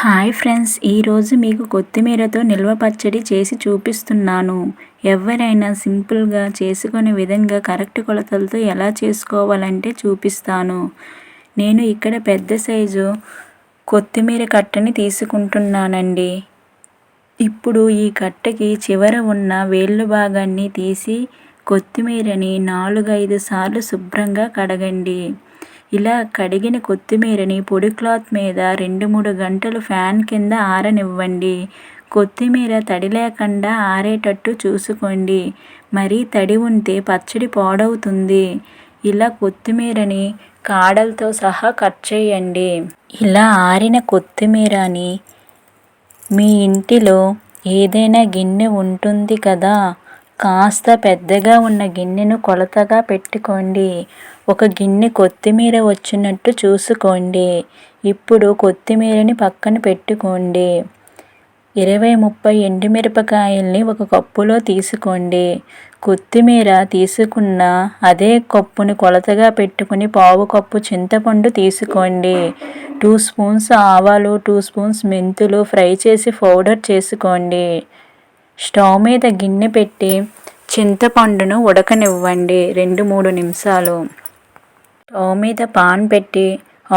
Hi friends, ఈరోజు మీకు కొత్తిమీరతో నిల్వ పచ్చడి చేసి చూపిస్తున్నాను. ఎవరైనా సింపుల్గా చేసుకునే విధంగా కరెక్ట్ కొలతలతో ఎలా చేసుకోవాలంటే చూపిస్తాను. నేను ఇక్కడ పెద్ద సైజు కొత్తిమీర కట్టని తీసుకుంటున్నానండి. ఇప్పుడు ఈ కట్టకి చివర ఉన్న వేళ్ళు భాగాన్ని తీసి కొత్తిమీరని 4-5 సార్లు శుభ్రంగా కడగండి. ఇలా కడిగిన కొత్తిమీరని పొడి క్లాత్ మీద 2-3 గంటలు ఫ్యాన్ కింద ఆరనివ్వండి. కొత్తిమీర తడి లేకుండా ఆరేటట్టు చూసుకోండి. మరీ తడి ఉంటే పచ్చడి పాడవుతుంది. ఇలా కొత్తిమీరని కాడలతో సహా కట్ చేయండి. ఇలా ఆరిన కొత్తిమీరని మీ ఇంటిలో ఏదైనా గిన్నె ఉంటుంది కదా, కాస్త పెద్దగా ఉన్న గిన్నెను కొలతగా పెట్టుకోండి. ఒక గిన్నె కొత్తిమీర వచ్చినట్టు చూసుకోండి. ఇప్పుడు కొత్తిమీరని పక్కన పెట్టుకోండి. 20-30 ఎండుమిరపకాయల్ని ఒక కప్పులో తీసుకోండి. కొత్తిమీర తీసుకున్న అదే కప్పుని కొలతగా పెట్టుకుని 1/2 కప్పు చింతపండు తీసుకోండి. 2 స్పూన్స్ ఆవాలు, 2 స్పూన్స్ మెంతులు ఫ్రై చేసి పౌడర్ చేసుకోండి. స్టవ్ మీద గిన్నె పెట్టి చింతపండును ఉడకనివ్వండి 2-3 నిమిషాలు. స్టవ్ మీద పాన్ పెట్టి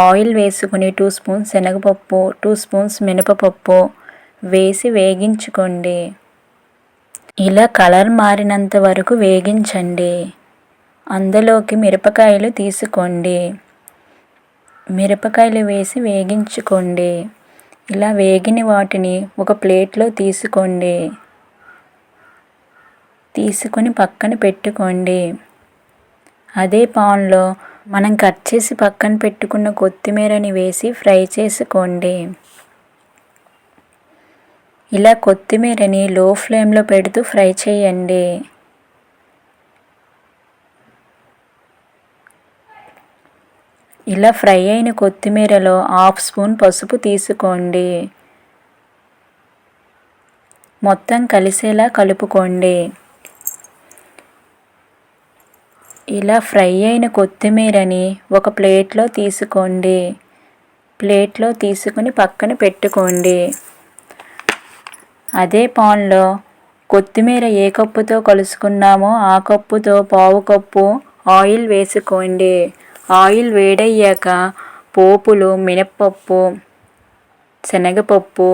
ఆయిల్ వేసుకుని 2 స్పూన్స్ శనగపప్పు, 2 స్పూన్స్ మినపప్పు వేసి వేగించుకోండి. ఇలా కలర్ మారినంత వరకు వేగించండి. అందులోకి మిరపకాయలు తీసుకోండి. మిరపకాయలు వేసి వేగించుకోండి. ఇలా వేగిన వాటిని ఒక ప్లేట్లో తీసుకోండి. తీసుకొని పక్కన పెట్టుకోండి. అదే పాన్లో మనం కట్ చేసి పక్కన పెట్టుకున్న కొత్తిమీరని వేసి ఫ్రై చేసుకోండి. ఇలా కొత్తిమీరని లో ఫ్లేమ్లో పెడుతూ ఫ్రై చేయండి. ఇలా ఫ్రై అయిన కొత్తిమీరలో 1/2 స్పూన్ పసుపు తీసుకోండి. మొత్తం కలిసేలా కలుపుకోండి. ఇలా ఫ్రై అయిన కొత్తిమీరని ఒక ప్లేట్లో తీసుకోండి. ప్లేట్లో తీసుకుని పక్కన పెట్టుకోండి. అదే పాన్లో కొత్తిమీర ఏ కప్పుతో కలుసుకున్నామో ఆ కప్పుతో 1/2 కప్పు ఆయిల్ వేసుకోండి. ఆయిల్ వేడయ్యాక పోపులు మినప్పప్పు, శనగపప్పు,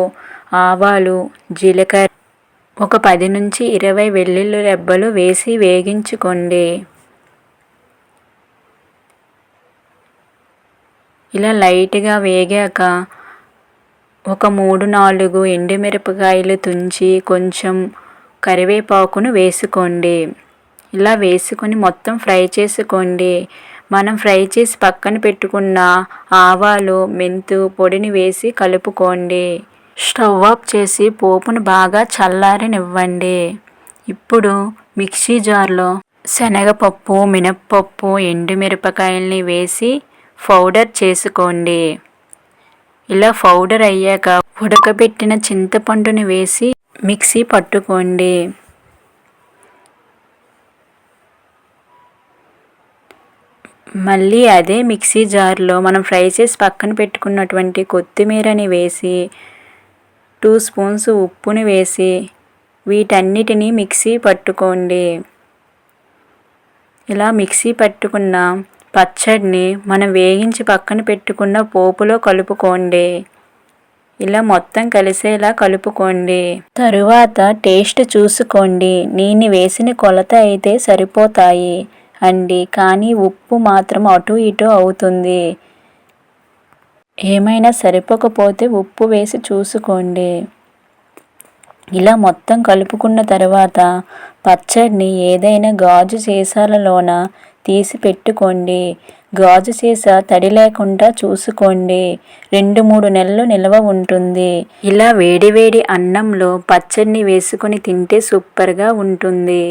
ఆవాలు, జీలకర్ర, ఒక 10-20 వెల్లుల్లి రెబ్బలు వేసి వేగించుకోండి. ఇలా లైట్గా వేగాక ఒక 3-4 ఎండుమిరపకాయలు తుంచి కొంచెం కరివేపాకును వేసుకోండి. ఇలా వేసుకొని మొత్తం ఫ్రై చేసుకోండి. మనం ఫ్రై చేసి పక్కన పెట్టుకున్న ఆవాలు, మెంతు పొడిని వేసి కలుపుకోండి. స్టవ్ ఆఫ్ చేసి పోపును బాగా చల్లారనివ్వండి. ఇప్పుడు మిక్సీ జార్లో శనగపప్పు, మినప్పప్పు, ఎండుమిరపకాయల్ని వేసి పౌడర్ చేసుకోండి. ఇలా పౌడర్ అయ్యాక ఉడకబెట్టిన చింతపండుని వేసి మిక్సీ పట్టుకోండి. మళ్ళీ అదే మిక్సీ జార్లో మనం ఫ్రై చేసి పక్కన పెట్టుకున్నటువంటి కొత్తిమీరని వేసి 2 స్పూన్స్ ఉప్పుని వేసి వీటన్నిటిని మిక్సీ పట్టుకోండి. ఇలా మిక్సీ పట్టుకున్న పచ్చడిని మనం వేగించి పక్కన పెట్టుకున్న పోపులో కలుపుకోండి. ఇలా మొత్తం కలిసేలా కలుపుకోండి. తరువాత టేస్ట్ చూసుకోండి. నేను వేసిన కొలత అయితే సరిపోతాయి అండి, కానీ ఉప్పు మాత్రం అటు ఇటు అవుతుంది. ఏమైనా సరిపోకపోతే ఉప్పు వేసి చూసుకోండి. ఇలా మొత్తం కలుపుకున్న తర్వాత పచ్చడిని ఏదైనా గాజు సీసాలలోన తీసి పెట్టుకోండి. గాజు సీసా తడి లేకుండా చూసుకోండి. 2-3 నెలలు నిల్వ ఉంటుంది. ఇలా వేడివేడి అన్నంలో పచ్చడిని వేసుకొని తింటే సూపర్గా ఉంటుంది.